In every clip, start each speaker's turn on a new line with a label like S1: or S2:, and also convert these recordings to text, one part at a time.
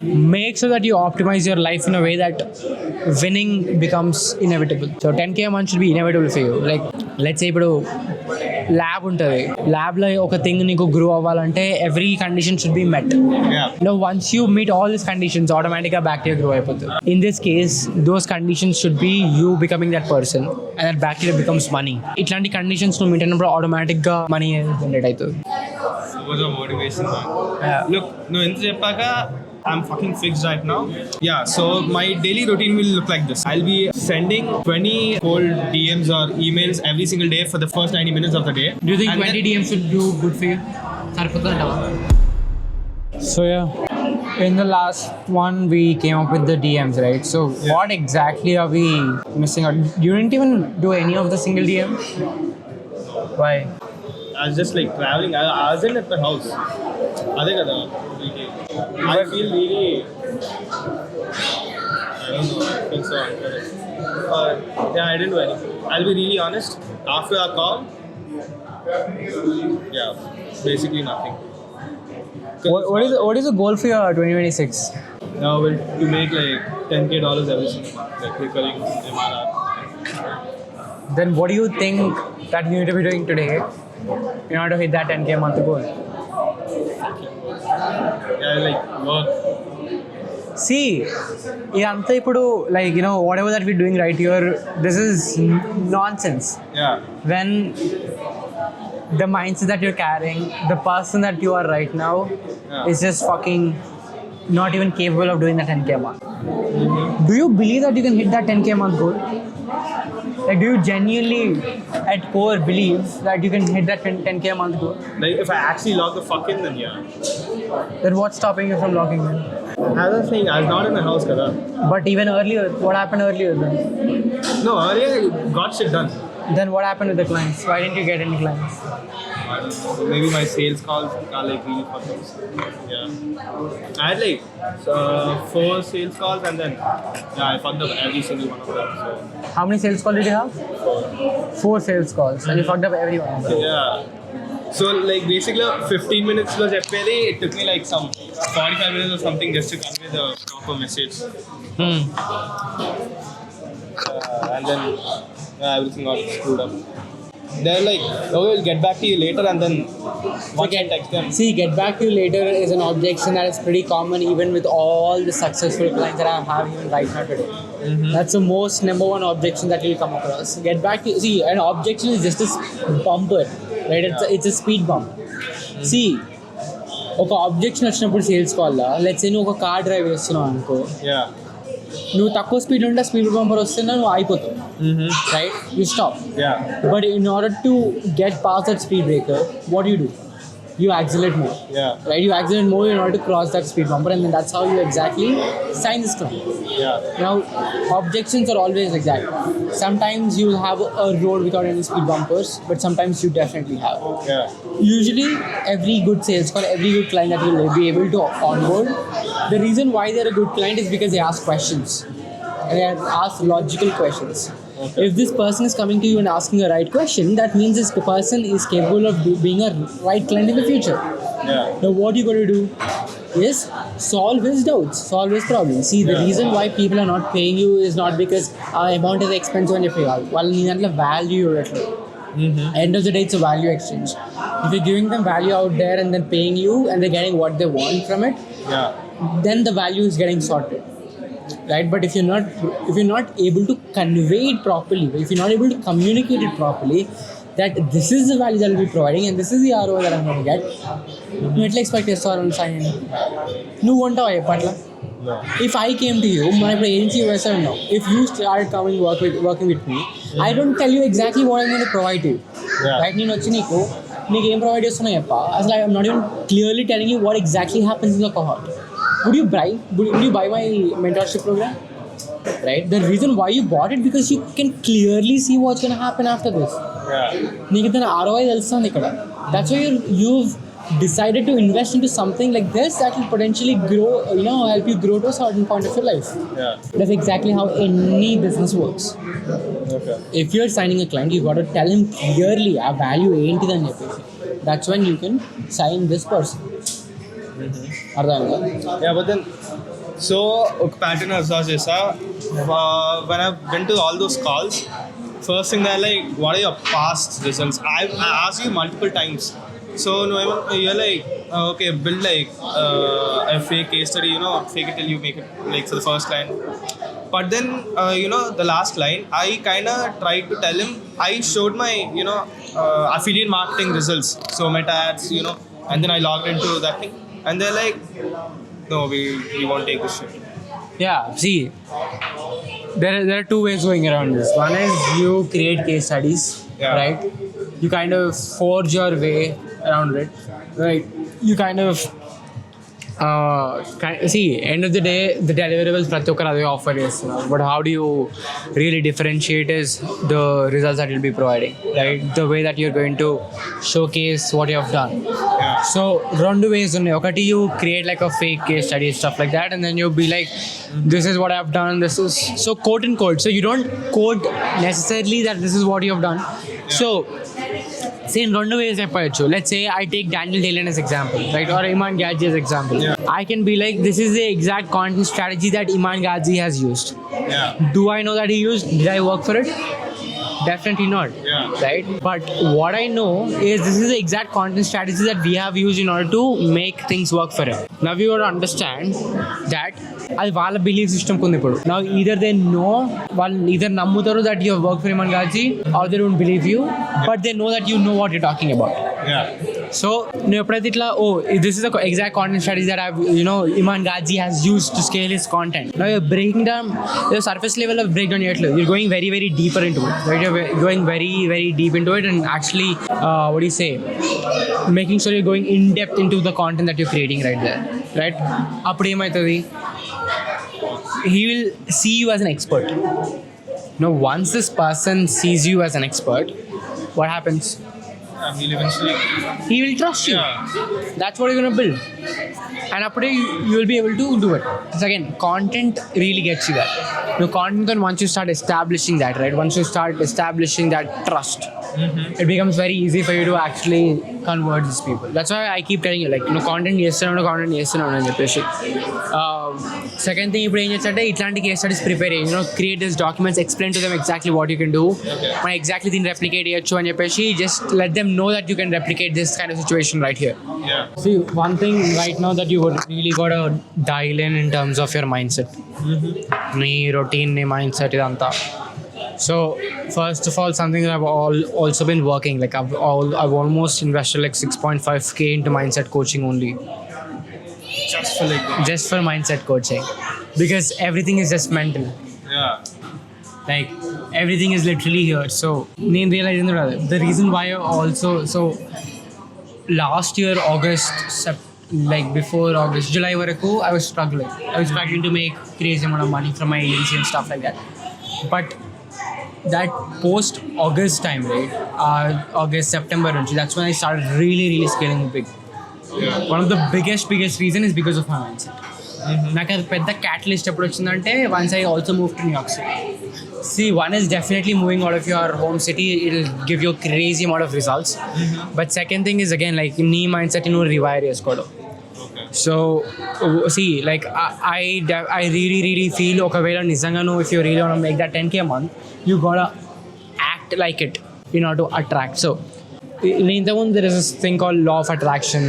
S1: make sure that you optimize your life in a way that winning becomes inevitable. So 10k a month should be inevitable for you. Like let's say ఇప్పుడు lab ఉంటుంది, ల్యాబ్లో ఒక thing నీకు grow అవ్వాలంటే every condition should be met. Once you meet all this conditions ఆటోమేటిక్గా bacteria grow అయిపోతుంది. In this case those conditions should be you becoming that person and that bacteria becomes money. ఇట్లాంటి conditions నువ్వు meet అయినప్పుడు ఆటోమేటిక్గా money generate అవుతుంది.
S2: Motivation. Look, నువ్వు ఎంత చెప్పాక I'm fucking fixed right now. Yeah, so my daily routine will look like this. I'll be sending 20 cold DMs or emails every single day for the first 90 minutes of the day.
S1: Do you think 20 DMs should do good for you? So yeah, in the last one we came up with the DMs, right? So what exactly are we missing out? You didn't even do any of the single DM? Why?
S2: I was just like traveling. I wasn't at my house. Adhe kada. I feel really, I don't know, I feel so encouraged. Yeah, I didn't do anything. I'll be really honest. After our call, yeah, basically nothing.
S1: What is the goal for your 2026?
S2: Now to make like $10K every single month, like recurring MRR.
S1: Then what do you think that you need to be doing today in order to hit that 10k a month goal?
S2: Yeah, like work.
S1: See, idanతా ఇప్పుడు like you know whatever that we're doing right here, this is nonsense.
S2: Yeah.
S1: When the mindset that you're carrying, the person that you are right now is just fucking not even capable of doing that 10k a month. Do you believe that you can hit that 10k a month goal? Like, do you genuinely at core believe that you can hit that 10k a month goal?
S2: Like if I actually log the fuck in, then yeah.
S1: Then what's stopping you from logging in?
S2: As I was saying, I was not in my house, kada.
S1: But even earlier, what happened earlier then?
S2: No, earlier I got shit done.
S1: Then what happened with the clients? Why didn't you get any clients?
S2: I don't know. Maybe my sales calls are like really fucked up. Yeah. I had like 4 sales calls and then I fucked up every single one of them. So.
S1: How many sales calls did you have? 4 sales calls, and you fucked up every one of them.
S2: Yeah. So like basically 15 minutes was FPLA, it took me like some 45 minutes or something just to convey the proper message. And then everything got screwed up. They're like, okay, we'll get back to you later, and then once I text them.
S1: See, get back to you later is an objection that is pretty common even with all the successful clients that I have even right now today. That's the most number one objection that you'll come across. Get back to, see, an objection is just a bumper, right? It's a speed bump. See, ఒక objection వచ్చినప్పుడు sales కాల్లో let's say నువ్వు ఒక car drive చేస్తున్నావు అనుకో, నువ్వు తక్కువ speed ఉంటే స్పీడ్ బంపర్ వస్తున్నా నువ్వు అయిపోతావు, right? You stop. But in order to get pass that speed breaker, what you do? You accelerate more, right? You accelerate more in order to cross that speed bumper, and then that's how you exactly sign this client. Now, objections are always like that. Sometimes you'll have a road without any speed bumpers, but sometimes you definitely have. Usually, every good sales call, every good client that you'll be able to onboard, the reason why they're a good client is because they ask questions. And they ask logical questions. If this person is coming to you and asking a right question, that means this person is capable of being a right client in the future. Now what you got to do is solve his doubts, solve his problems. See, the reason why people are not paying you is not because amount is expensive and you pay all. Well, you value it. End of the day, it's a value exchange. If you're giving them value out there and then paying you and they're getting what they want from it, then the value is getting sorted. Right, but if you're not able to convey it properly, if you're not able to communicate it properly, that this is the value that I'll be providing and this is the ROI that I'm going to get, you will expect a store on sign. No wonder why, Patla. If I came to you, my agency was no. If you started working with me, I don't tell you exactly what I'm going to provide to you. Right? నేను వచ్చి నీకు ఏం provide చేస్తున్నా చెప్పా. అసలు I'm not even clearly telling you what exactly happens in the cohort. Would you buy my mentorship program? Right? The reason why you bought it because you can clearly see what's going to happen after this. నీకు దాని ROI తెలుస్తుంది ఇక్కడ. That's why you've decided to invest into something like this that will potentially grow, help you grow to a certain point of your life. That's exactly how any business works. If you're signing a client, you got to tell him clearly our value ఏంటిది అని చెప్పేసి. That's when you can sign this person.
S2: Yeah, but then so ఒక pattern observe చేసా. When I went to all those calls, first thing they're like, what are your past results? I asked you multiple times. So no, you're like, okay, build like a fake case study, fake it till you make it, like for the first line. But then, the last line, I kind of tried to tell him, I showed my, affiliate marketing results. So Meta ads, and then I logged into that thing. And they're like, no, we won't take this shit.
S1: Yeah, see, there are two ways going around this. One is you create case studies, right? You kind of forge your way around it, right? You kind of see, end of the day, the deliverables prati okkara ade offer chestunaru, but how do you really differentiate is the results that you'll be providing, right? The way that you're going to showcase what you have done. So rendu ways unnai. Okati, you create like a fake case study, stuff like that, and then you'll be like, this is what I've done, this is so quote and quote. So you don't quote necessarily that this is what you have done. So see, in rendu ways చెప్పొచ్చు. Let's say I take Daniel Dalen as example, right, or Iman Gadzhi as example. I can be like, this is the exact content strategy that Iman Gadzhi has used. Do I know that he used? Did I work for it? Definitely not, right? But what I know is this is the exact content strategy that we have used in order to make things work for him. Now you got to understand that అది వాళ్ళ belief system కుంది ఇప్పుడు. Now either they know, వాళ్ళు either నమ్ముతారు that you have worked for Iman Gadzhi, or they don't believe you, but they know that you know what you're talking about. So నువ్వు ఎప్పుడైతే ఇట్లా, this is the exact content strategy that Iman Gadzhi has used to scale his content. Now you're breaking down the surface level of breakdown చేయట్లేదు. You're going very, very deeper into it, right? You're going very, very deep into it and actually, what do you say, making sure you're going in depth into the content that you're creating right there, right? అప్పుడు ఏమవుతుంది, he will see you as an expert. Now once this person sees you as an expert, what happens? He will trust you. That's what you're going to build, and after you will be able to do it. So again, content really gets you there. Now content, then once you start establishing that, right, once you start establishing that trust, it becomes very easy for you to actually convert these people. That's why I keep telling you, like, content చేస్తున్నాను అని చెప్పేసి. Second thing, ఇప్పుడు ఏం చేస్తారంటే ఇట్లాంటి case studies prepare అయ్యి, create this documents, explain to them exactly what you can do, మనం exactly దీన్ని రెప్లికేట్ చేయొచ్చు అని చెప్పేసి, just let them know that you can replicate this kind of situation right here. See, one thing right now that you would really got to dial in terms of your mindset, nee routine, nee mindset idantha. So first of all, something that I've also been working, like I've almost invested like 6.5k into mindset coaching only, just for mindset coaching, because everything is just mental. Like everything is literally here. So నేను realizing the reason why I also, so last year August, like before August, July varaku I was struggling to make crazy amount of money from my agency and stuff like that. But that post August time, right, August September, that's when I started really scaling big. One of the biggest reason is because of my mindset. నాకు అది పెద్ద catalyst ఎప్పుడు వచ్చిందంటే once I also move to New York city. See, one is definitely moving out of your home city. It'll give you a crazy amount of results. But second thing is, again, like knee mindset, rewire చేసుకోవడం. So see, like I really feel ఒకవేళ నిజంగా if you really want to make that 10k a month, you gotta act like it in order to attract. So ఇంతకుముందు there is this thing called law of attraction,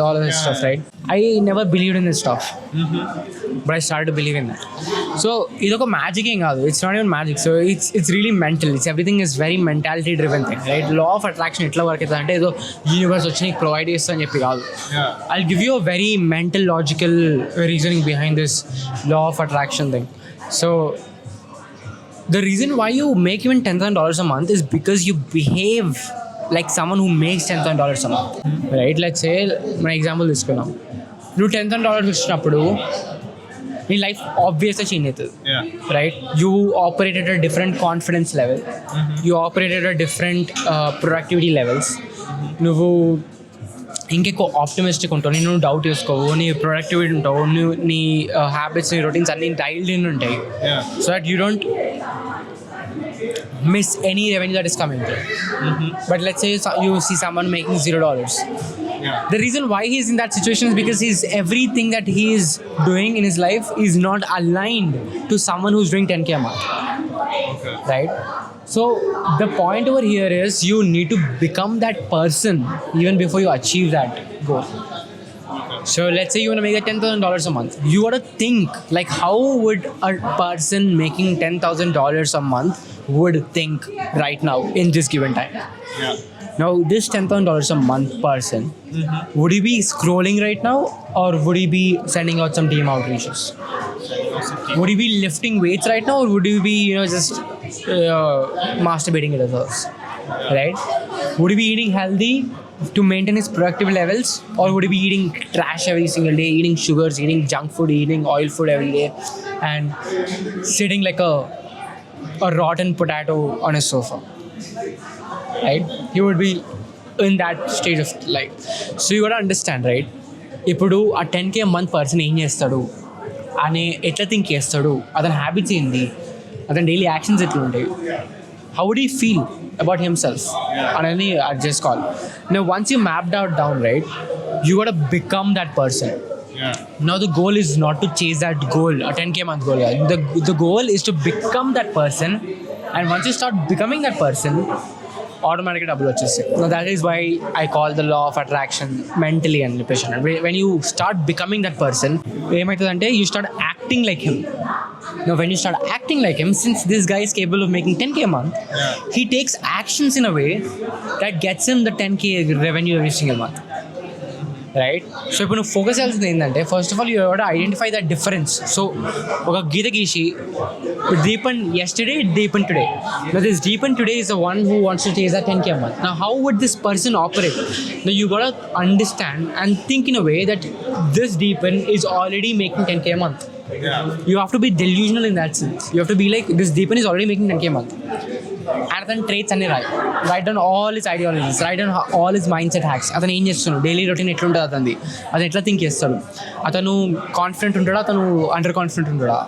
S1: all of this stuff, right? I never believed in this stuff, but I started to believe in that. So ఇదొక magic ఏం కాదు, it's not even magic. So it's really mental. Everything is very mentality driven thing, right? Law of attraction ఎట్లా work అవుతుంది అంటే ఏదో universe వచ్చి నీకు provide చేస్తా అని చెప్పి కాదు. I'll give you a very mental, logical reasoning behind this law of attraction thing. So the reason why you make even $10,000 a month is because you behave like someone who makes $10,000 a month, right? Let's say మన example తీసుకున్నాం, నువ్వు $10,000 వచ్చినప్పుడు నీ life ఆబ్వియస్గా change అవుతుంది, right? You operate at a different confidence level, you operate at a different productivity levels. నువ్వు ఇంకెక్కువ optimistic ఉంటావు, నేను డౌట్ చేసుకోవు, నీ ప్రొడక్టివిటీ ఉంటావు, నువ్వు నీ హ్యాబిట్స్, నీ రొటీన్స్ అన్నీ డైల్డ్ ఇన్ ఉంటాయి, so that you don't miss any revenue that is coming through. But let's say you see someone making $0,
S2: Yeah.
S1: The reason why he's in that situation is because everything that he is doing in his life is not aligned to someone who's doing 10K a month.
S2: Okay.
S1: Right? So the point over here is you need to become that person even before you achieve that goal. So let's say you want to make $10,000 a month. You got to think like how would a person making $10,000 a month would think right now in this given time.
S2: Yeah.
S1: Now this $10,000 a month person, would he be scrolling right now or would he be sending out some team outreaches? Would he be lifting weights right now or would he be just masturbating at others? Right? Would he be eating healthy to maintain his productive levels or would he be eating trash every single day, eating sugars, eating junk food, eating oil food every day and sitting like a rotten potato on a sofa? Right? He would be in that stage of life. So you got to understand, right? ఇప్పుడు ఆ 10K a month person ఏం చేస్తాడు అని ఎట్లా think చేస్తాడు, అతని habits ఏంటి, అతని డైలీ యాక్షన్స్ ఎట్లా ఉంటాయి, how would he feel about himself అని just call. Now once you mapped out down, right, you got to become that person.
S2: Yeah.
S1: Now the goal is not to chase that goal, a 10K a month goal. Yeah. The goal is to become that person, and once you start becoming that person, automatically double వచ్చేస్తాయి. Now that is why I call the law of attraction mentally and patient. When you start becoming that person, ఏమవుతుందంటే you start acting like him. Now when you start acting like him, since this guy is capable of making 10K a month, he takes actions in a way that gets him the 10K revenue every single month. Right? So ఇప్పుడు నువ్వు focus చేయాల్సింది ఏంటంటే first of all you have to identify that difference. So ఒక గీత గీసి deepen yesterday, deepen today. Now this deepen today is the one who wants to chase that 10K a month. Now how would this person operate? Now you gotta understand and think in a way that this deepen is already making 10K a month.
S2: Yeah.
S1: You have to be delusional in that sense. You have to be like this deepen is already making 10K a month. And then traits అన్ని write down all his ideologies, write down all his mindset hacks. అతను ఏం చేస్తున్నాడు, daily routine ఎట్లుంటుంది అతనిది, అతను ఎట్లా think చేస్తాడు, అతను కాన్ఫిడెంట్ ఉంటాడా, అతను అండర్ కాన్ఫిడెంట్ ఉంటాడా,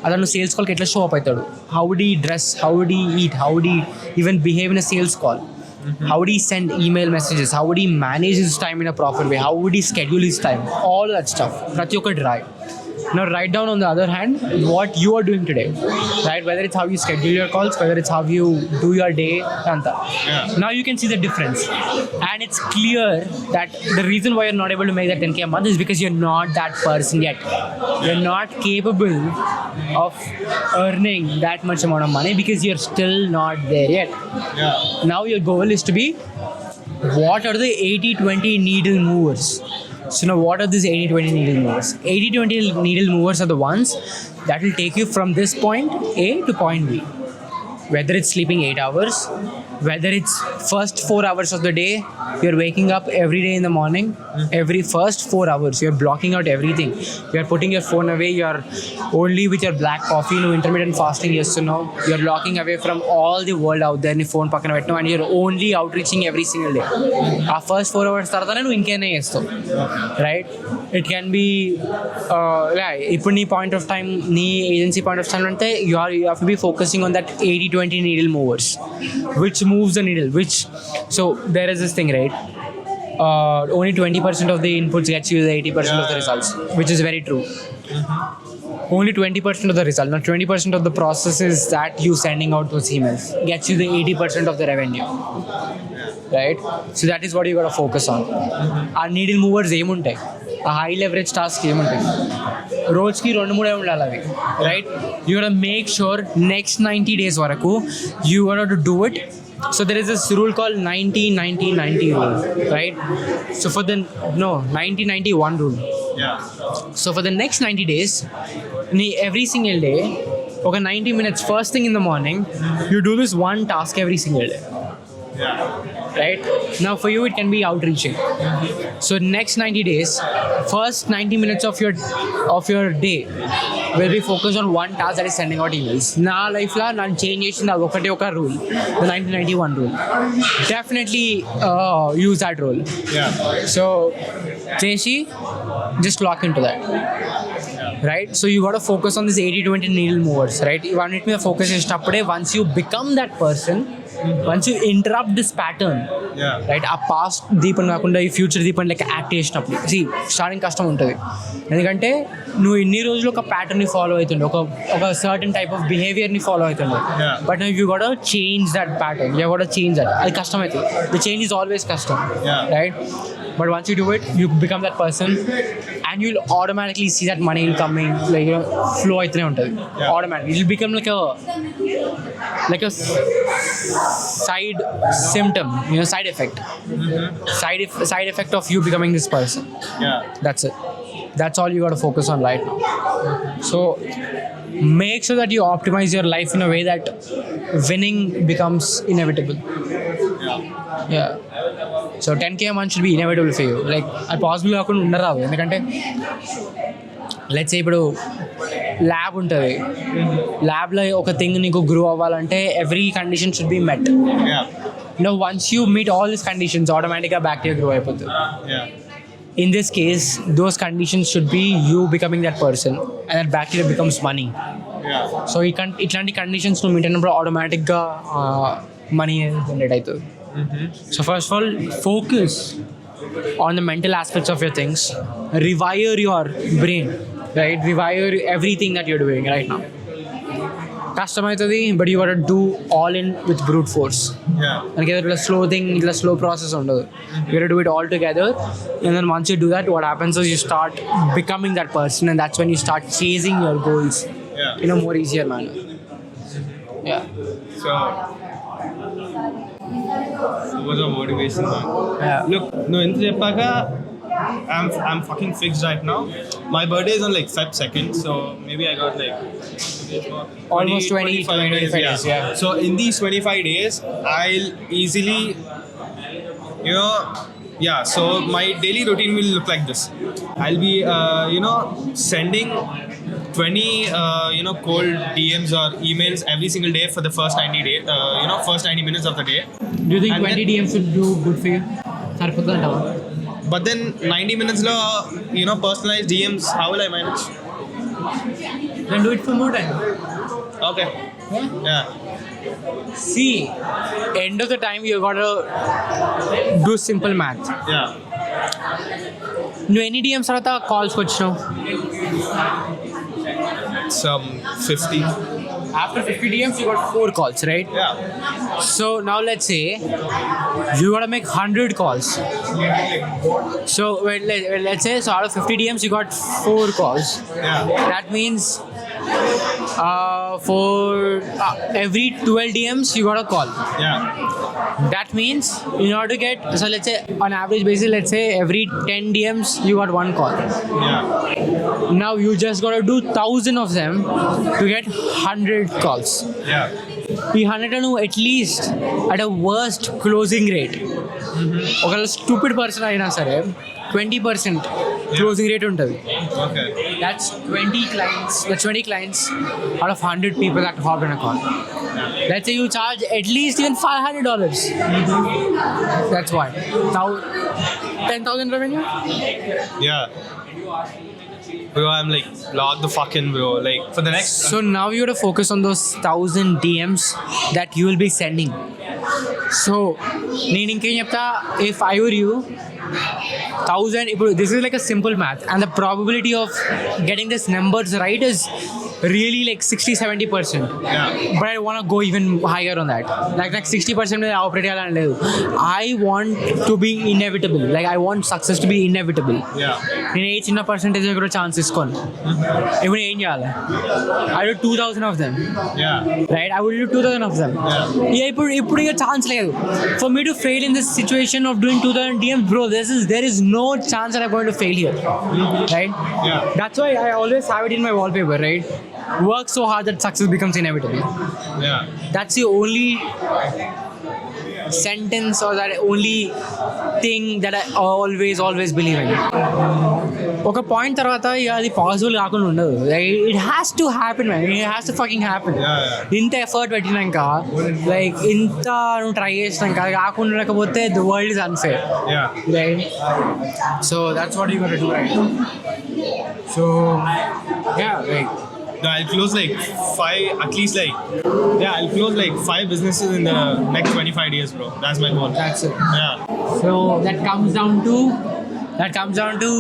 S1: అతను సేల్స్ కాల్కి ఎట్లా షో అప్ అవుతాడు, హౌ వుడ్ ఈ డ్రెస్, హౌ వుడ్ ఈ ఈట్, హౌ వుడ్ ఈ even behave in a sales call, how would he send email messages, how would he manage his time in a proper way, how would he schedule his time, all that stuff ప్రతి ఒక్కటి రాయి. Now write down on the other hand what you are doing today, right? Whether it's how you schedule your calls, whether it's how you do your day, anta. Now you can see the difference, and it's clear that the reason why you're not able to make that 10K a month is because you're not that person yet. You're not capable of earning that much amount of money because you're still not there yet.
S2: Yeah.
S1: Now your goal is to be, what are the 80-20 needle movers? So now what are these 80-20 needle movers? 80-20 needle movers are the ones that will take you from this point A to point B. Whether it's sleeping 8 hours, whether it's first 4 hours of the day, you're waking up every day in the morning, every first 4 hours, you're blocking out everything. You're putting your phone away, you're only with your black coffee, no intermittent fasting, yes or no. You're locking away from all the world out there, నీ phone పక్కన పెట్టినావు, and you're only outreaching every single day. ఆ first 4 hours తర్వాతనే నువ్వు ఇంకేనా చేస్తావు, right? It can be ఇప్పుడు నీ పాయింట్ ఆఫ్ టైం, నీ ఏజెన్సీ పాయింట్ ఆఫ్ టైం అంటే you have to be focusing on that 80-20 needle movers, which moves the needle, so there is this thing, right? Only 20% of the inputs gets you the 80% of the results, which is very true. Only 20% of the result. Now 20% of the process is that you sending out those emails gets you the 80% of the revenue, right? So that is what you got to focus on. Our needle movers ఏముంటాయి, ఆ high leverage task ఏముంటాయి, రోజుకి 2-3 ఉండాలి అవి, right? You got make sure next 90 days వరకు you got to do it. So there is this rule called 90-90-90 rule, right? So for the 90-91 rule.
S2: Yeah.
S1: So for the next 90 days, every single day, okay, 90 minutes first thing in the morning, you do this one task every single day.
S2: Yeah.
S1: Right? Now for you it can be outreaching. So next 90 days, first 90 minutes of your day will be focused on one task, that is sending out emails. Na life la nan change chesina okate oka rule, the 90-91 rule. Definitely use that rule.
S2: Yeah.
S1: So Cheshi, just lock into that. Right? So you got to focus on this 80-20 needle movers, right? You want it to focus on once you become that person, once you interrupt this pattern,
S2: Yeah.
S1: Right, ఆ past దీపం కాకుండా ఈ future దీపం లెక్క act చేసినప్పుడు starting కష్టం ఉంటుంది. ఎందుకంటే నువ్వు ఇన్ని రోజులు ఒక ప్యాటర్న్ని ఫాలో అవుతుండే, ఒక సర్టన్ టైప్ ఆఫ్ బిహేవియర్ని ఫాలో అవుతుండే.
S2: Yeah.
S1: But you goat change that pattern, you got change that. అది కష్టం అవుతుంది. ద చేంజ్ ఈజ్ ఆల్వేస్ కష్టం,
S2: Yeah.
S1: Right? But once you do it, you become that person, and you'll automatically see that money will coming, like, you know, flow aitune untadi.
S2: Yeah.
S1: Automatically, it'll become like a side symptom, you know, side effect. Side effect of you becoming this person.
S2: Yeah.
S1: That's it. That's all you got to focus on right now. So make sure that you optimize your life in a way that winning becomes inevitable. Yeah. So 10K a month should be inevitable for you. Like, అది possible కాకుండా ఉండరాదు. ఎందుకంటే let's say ఇప్పుడు lab ఉంటుంది, ల్యాబ్లో ఒక thing నీకు grow అవ్వాలంటే every condition should be met.
S2: Yeah.
S1: You know, once you meet all these conditions, automatically bacteria grow అయిపోతుంది.
S2: Yeah.
S1: In this case, those conditions should be you becoming that person, and that bacteria becomes money.
S2: Yeah.
S1: So ఇట్లాంటి conditions నువ్వు maintain అయినప్పుడు ఆటోమేటిక్గా money generate అవుతుంది. So first of all, focus on the mental aspects of your things. Rewire your brain, right? Rewire everything that you're doing right now. కష్టమవుతుంది, but you got do all in with brute force.
S2: Yeah.
S1: మనకి ఇట్లా slow thing, ఇట్లా slow process ఉండదు. You got do it all together, and then once you do that, what happens is you start becoming that person, and that's when you start chasing your goals
S2: Yeah.
S1: in a more easier manner. Yeah.
S2: So was a motivation, man.
S1: Yeah.
S2: Look, no, in Japaga, I'm fucking fixed right now. My birthday is on like Feb 2nd, so maybe I got like
S1: Almost 25 days, yeah.
S2: So in these 25 days, I'll easily, you know, yeah. So my daily routine will look like this. I'll be, sending 20, cold DMs or emails every single day for the first 90 days, first 90 minutes of the day.
S1: Do you think
S2: And
S1: 20 DMs should do good for you? సరిపోతుందంటావా?
S2: But then 90 minutes lo, personalized DMs, how will I manage?
S1: Then do it for more time.
S2: Okay.
S1: Yeah.
S2: Yeah.
S1: See, end of the time you gotta do simple math.
S2: Yeah.
S1: నువ్వు ఎన్ని DMs తర్వాత కాల్స్కి వచ్చినావు?
S2: Some 50.
S1: After 50 DMs you got 4 calls, right?
S2: Yeah.
S1: So now let's say you gotta make 100 calls. So let's say, so out of 50 DMs you got 4 calls.
S2: Yeah.
S1: That means for every 12 DMs you got a call.
S2: Yeah.
S1: That means in order to get, so let's say on average basis, let's say every 10 DMs you got 1 call.
S2: Yeah.
S1: Now you just gotta do 1,000 of them to get 100 calls.
S2: Yeah.
S1: ఈ 100 నువ్వు at least at a worst closing rate, ఒకవేళ stupid person అయినా సరే 20% closing rate ఉంటుంది.
S2: Okay.
S1: That's 20 clients out of 100 people that hopped on a call. Let's say you charge at least even $500. That's what. Now 10,000 revenue?
S2: Yeah. Bro, I'm like, log the fucking bro. Like, for the next.
S1: So now you gotta focus on those 1,000 DMs that you will be sending. So, నేను ఇంకేం చెప్తా, if I were you, 1,000, ఇప్పుడు this is like a simple math, and the probability of getting this numbers right is really like 60-70%.
S2: Yeah.
S1: But I want to go even higher on that. Like 60% మీద operate చేయాలని లేదు. I want to be inevitable. Like I want success to be inevitable.
S2: Yeah.
S1: నేను ఏ చిన్న percentage కూడా chance తీసుకోను. ఇప్పుడు ఏం చేయాలి? I do 2,000 of them.
S2: Yeah.
S1: Right? I will do 2,000 of them. Yeah. ఇప్పుడు ఇక ఛాన్స్ లేదు. For me to fail in this situation of doing 2,000 DMs, bro, there is no chance that I'm going to fail here. Right?
S2: Yeah.
S1: That's why I always have it in my wallpaper, right? Work so hard that success becomes inevitable.
S2: Yeah.
S1: That's the only sentence or that only thing that I always believe in. ఒక point తర్వాత ఇక అది possible కాకుండా ఉండదు. It has to happen, man. It has to fucking happen. ఇంత effort పెట్టినాక, like ఇంత నువ్వు ట్రై చేసినాక అది కాకుండా లేకపోతే the world is unfair. Right? So that's what you got to do, right? So yeah, right.
S2: No, I'll close like 5, at least like, yeah, I'll close like 5 businesses in the next 25 years, bro. That's my goal.
S1: That's it.
S2: Yeah.
S1: So that comes down to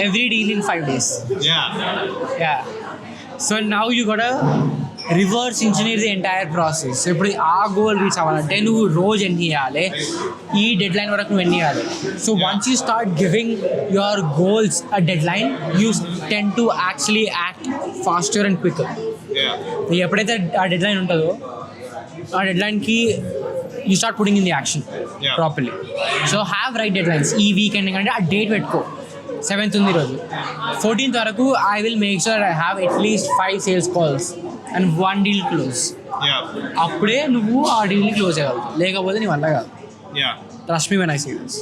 S1: every deal in 5 days.
S2: Yeah.
S1: Yeah. So now you gotta reverse engineer the entire process. ఇప్పుడు ఆ goal reach అవ్వాలంటే నువ్వు రోజు ఎన్ని చేయాలి, ఈ dead line వరకు నువ్వు ఎన్ని చేయాలి. So once you start giving your goals a deadline, you tend to actually act faster and quicker. ఎప్పుడైతే ఆ డెడ్ లైన్ ఉంటుందో ఆ డెడ్ లైన్కి you start putting in the action properly. So have right deadlines. ఈ weekend అంటే ఆ date పెట్టుకో, 7th ఉంది రోజు, 14th వరకు I will make sure I have at least 5 sales calls and 1 deal close. అప్పుడే నువ్వు ఆ డీల్ని క్లోజ్ చేయగలుగుతావు, లేకపోతే నీ వల్ల కాదు. Trust me when I say this.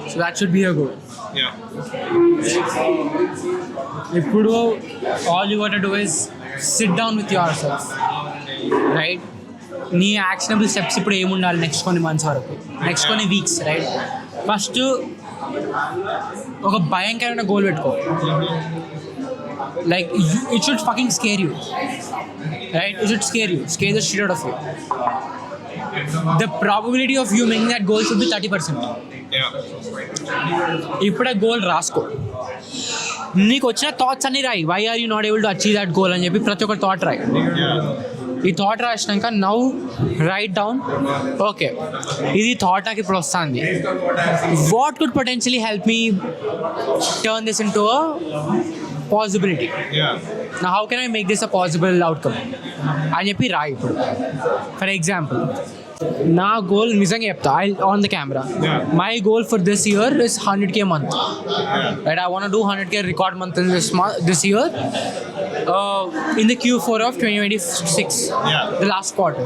S1: So that should be your goal. ఇప్పుడు all you want to do is sit down with your self, right? నీ actionable steps ఇప్పుడు ఏముండాలి నెక్స్ట్ కొన్ని మంత్స్ వరకు, నెక్స్ట్ కొన్ని వీక్స్, రైట్? ఫస్ట్ ఒక భయంకరమైన goal పెట్టుకో. Like it should fucking scare you, right? It should scare the shit out of you. The probability of you making that goal should be 30%. ఇప్పుడు ఆ goal రాసుకో, నీకు వచ్చిన థాట్స్ అన్ని రాయి. Why are you not able to achieve that goal అని చెప్పి ప్రతి ఒక్క థాట్ రాయి. ఈ థాట్ రాసినాక నౌ రైట్ డౌన్, ఓకే ఇది థాట్ నాకు ఇప్పుడు వస్తుంది, what could potentially help me turn this into a possibility. Now how can I make this a possible outcome అని చెప్పి రాయి. ఇప్పుడు ఫర్ ఎగ్జాంపుల్ నా గోల్ నిజంగా చెప్తా, on the camera, my goal for this year is 100K month, right? I want do 100K record month in this year in the Q4 of 2026, the last quarter.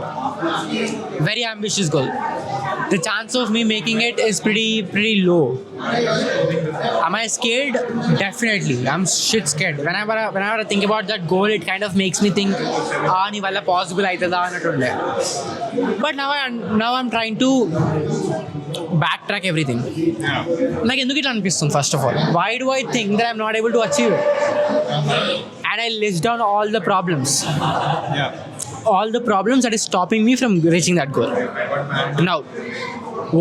S1: Very ambitious goal. The chance of me making it is pretty low. Am I scared? Definitely. I'm shit scared. Whenever I think about that goal, it kind of makes me think, ni valla possible aitada anattunde. But now I'm trying to backtrack everything. Like enduku itla anipistund? First of all, why do I think that I'm not able to achieve it? And I list down all the problems. All the problems that is stopping me from reaching that goal. Now,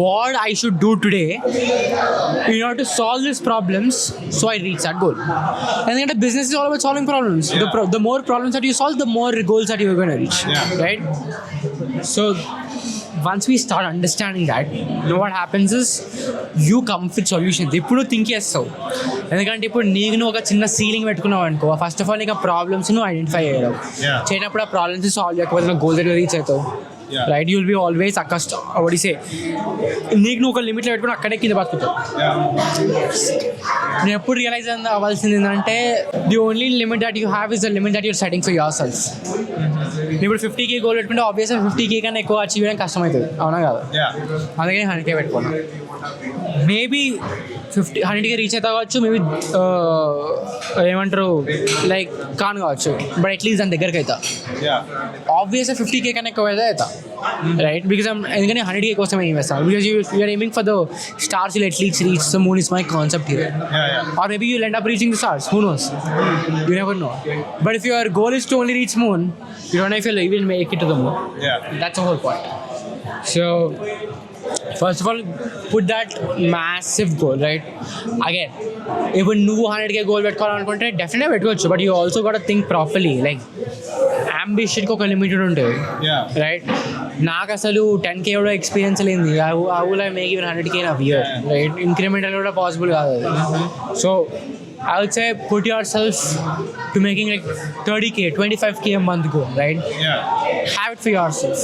S1: what I should do today in order to solve these problems so I reach that goal. And then the business is all about solving problems. The more problems that you solve, the more goals that you're going to reach. Right? So once we start understanding that, you know what happens is you come with solutions. ఇప్పుడు think చేస్తావు, ఎందుకంటే ఇప్పుడు నీకు నువ్వు ఒక చిన్న ceiling పెట్టుకున్నావు అనుకో, ఫస్ట్ ఆఫ్ ఆల్ నీకు ఆ ప్రాబ్లమ్స్ నువ్వు ఐడెంటిఫై చేయడం, చేయనప్పుడు ఆ ప్రాబ్లమ్స్ సాల్వ్ చేయకపోతే గోల్ దగ్గర రీచ్ అవుతావు, right? You will be always ఒడిసే నీకు నువ్వు ఒక లిమిట్లో పెట్టుకుని అక్కడే కింద బతుకుతావు. నేను ఎప్పుడు రియలైజ్ అవ్వాల్సింది ఏంటంటే the only limit that you have is the limit that you're setting for your self. ఇప్పుడు 50K గోల్ పెట్టుకుంటే ఆబ్వియస్గా 50K కన్నా ఎక్కువ అచీవ్ చేయడం కష్టమవుతుంది, అవునా కాదు? అందుకని 100K పెట్టుకున్నాను. మేబీ 100K రీచ్ అవుతా కావచ్చు, మేబీ ఏమంటారు లైక్ కాను కావచ్చు, బట్ అట్లీస్ట్ దాని దగ్గరికి అవుతా. ఆబ్వియస్గా 50K కన్నా ఎక్కువ అయితే అవుతా, రైట్? బికాస్ ఎందుకంటే 100K కోసం ఏం చేస్తాను, because you're aiming for the stars, will at least reach the moon is my concept here. Or maybe you'll end up reaching the stars, who knows? You never know. But if your goal is to only reach moon, you don't know if you'll even make it to the moon. That's the whole point. So first of all, put that massive goal, right? Again, ఇప్పుడు నువ్వు 100K goal పెట్టుకోవాలనుకుంటే డెఫినెట్గా పెట్టుకోవచ్చు, but you also got think properly. Like అంబిషన్కి ఒక limited ఉంటుంది, right? నాకు అసలు 10K కూడా ఎక్స్పీరియన్స్ లేని I will make even 100K in a year, right? Incremental కూడా పాసిబుల్ కాదు అది. So I would say put yourself to making like 30K, 25K a month goal, right? Have it for yourself.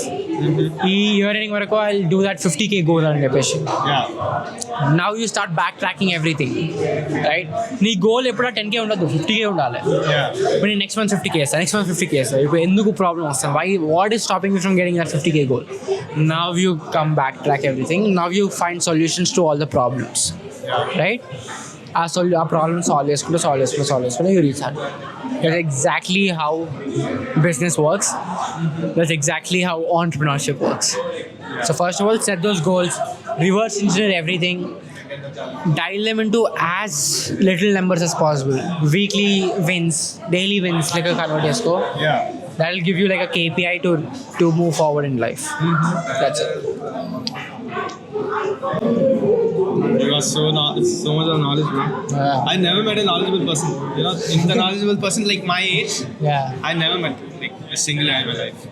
S1: ఈ year ending వరకు I'll do that 50K goal అని చెప్పేసి. Now you start backtracking everything, right? నీ goal ఎప్పుడో 10K ఉండదు, 50K ఉండాలి. ఇప్పుడు నేను నెక్స్ట్ మంత్ 50K వేస్తాను, నెక్స్ట్ మంత్ 50K వేస్తాను. ఇప్పుడు ఎందుకు ప్రాబ్లమ్ వస్తాను? What is stopping you from getting that 50K goal? Now you come backtrack everything. Now you find solutions to all the problems, right? ఆ problem solve చేసుకుంటే you reach that. That's exactly how business works. That's exactly how entrepreneurship works. So first of all, set those goals, reverse engineer everything, dial them into as little numbers as possible. Weekly wins, daily wins, like a Carvalho score.
S2: Yeah.
S1: That'll give you like a KPI to move forward in life. That's it.
S2: You got so much of knowledge, bro.
S1: Yeah.
S2: I never met a knowledgeable person. You know, if the knowledgeable person like my age,
S1: Yeah.
S2: I never met like a single guy in my life.